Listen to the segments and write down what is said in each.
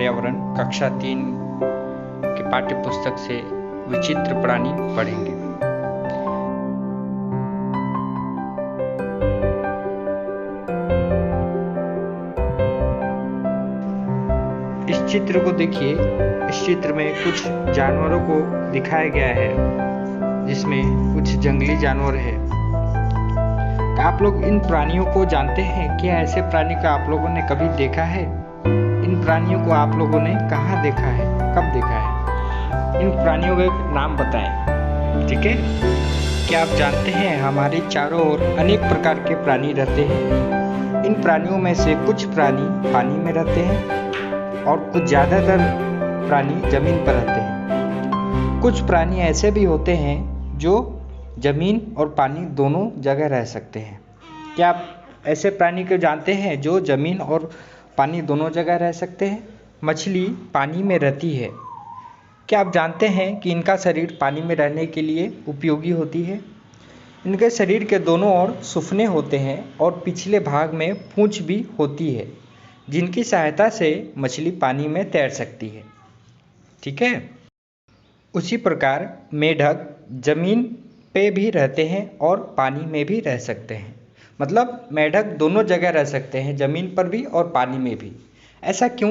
पर्यावरण कक्षा 3 के पाठ्य पुस्तक से विचित्र प्राणी पढ़ेंगे। इस चित्र को देखिए। इस चित्र में कुछ जानवरों को दिखाया गया है, जिसमें कुछ जंगली जानवर है। आप लोग इन प्राणियों को जानते हैं? क्या ऐसे प्राणी का आप लोगों ने कभी देखा है? इन प्राणियों को आप लोगों ने कहाँ देखा है, कब देखा है? इन प्राणियों के नाम बताएं, ठीक है? क्या आप जानते हैं हमारे चारों ओर अनेक प्रकार के प्राणी रहते हैं। इन प्राणियों में से कुछ प्राणी पानी में रहते हैं और कुछ ज़्यादातर प्राणी जमीन पर रहते हैं। कुछ प्राणी ऐसे भी होते हैं जो जमीन और पानी दोनों जगह रह सकते हैं। क्या आप ऐसे प्राणी को जानते हैं जो जमीन और पानी दोनों जगह रह सकते हैं? मछली पानी में रहती है। क्या आप जानते हैं कि इनका शरीर पानी में रहने के लिए उपयोगी होती है? इनके शरीर के दोनों ओर सुफने होते हैं और पिछले भाग में पूंछ भी होती है, जिनकी सहायता से मछली पानी में तैर सकती है, ठीक है? उसी प्रकार मेढक जमीन पे भी रहते हैं और पानी में भी रह सकते हैं। मतलब मेढक दोनों जगह रह सकते हैं, जमीन पर भी और पानी में भी। ऐसा क्यों?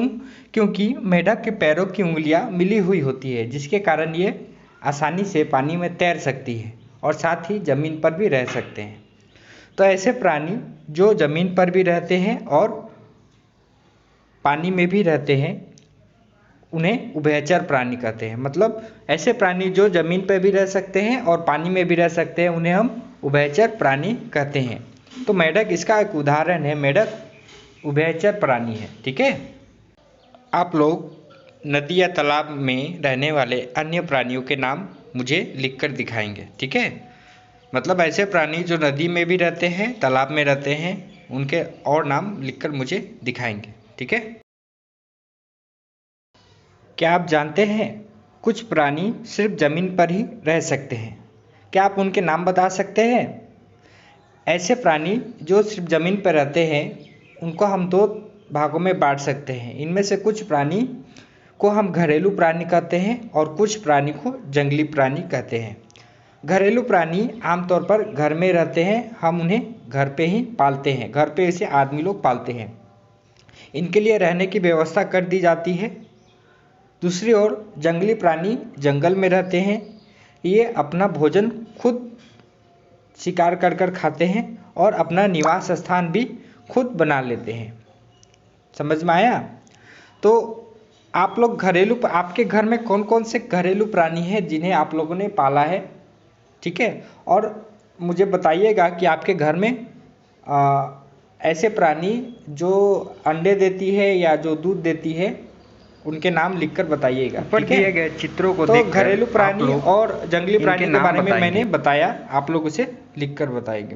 क्योंकि मेढक के पैरों की उंगलियां मिली हुई होती है, जिसके कारण ये आसानी से पानी में तैर सकती है और साथ ही जमीन पर भी रह सकते हैं। तो ऐसे प्राणी जो जमीन पर भी रहते हैं और पानी में भी रहते हैं, उन्हें उभयचर प्राणी कहते हैं। मतलब ऐसे प्राणी जो जमीन पर भी रह सकते हैं और पानी में भी रह सकते हैं, उन्हें हम उभयचर प्राणी कहते हैं। तो मेढक इसका एक उदाहरण है। मेढक उभयचर प्राणी है, ठीक है? आप लोग नदी या तालाब में रहने वाले अन्य प्राणियों के नाम मुझे लिखकर दिखाएंगे, ठीक है? मतलब ऐसे प्राणी जो नदी में भी रहते हैं, तालाब में रहते हैं, उनके और नाम लिखकर मुझे दिखाएंगे, ठीक है? क्या आप जानते हैं कुछ प्राणी सिर्फ जमीन पर ही रह सकते हैं? क्या आप उनके नाम बता सकते हैं? ऐसे प्राणी जो सिर्फ जमीन पर रहते हैं, उनको हम दो भागों में बांट सकते हैं। इनमें से कुछ प्राणी को हम घरेलू प्राणी कहते हैं और कुछ प्राणी को जंगली प्राणी कहते हैं। घरेलू प्राणी आमतौर पर घर में रहते हैं, हम उन्हें घर पे ही पालते हैं। घर पे इसे आदमी लोग पालते हैं। इनके लिए रहने की व्यवस्था कर दी जाती है। दूसरी ओर जंगली प्राणी जंगल में रहते हैं। ये अपना भोजन खुद शिकार कर कर खाते हैं और अपना निवास स्थान भी खुद बना लेते हैं। समझ में आया? तो आप लोग आपके घर में कौन कौन से घरेलू प्राणी हैं जिन्हें आप लोगों ने पाला है, ठीक है? और मुझे बताइएगा कि आपके घर में ऐसे प्राणी जो अंडे देती है या जो दूध देती है, उनके नाम लिखकर बताइएगा। ऊपर दिए गए चित्रों को देखकर घरेलू प्राणी और जंगली प्राणी के बारे में मैंने बताया, आप लोग उसे लिखकर बताएंगे।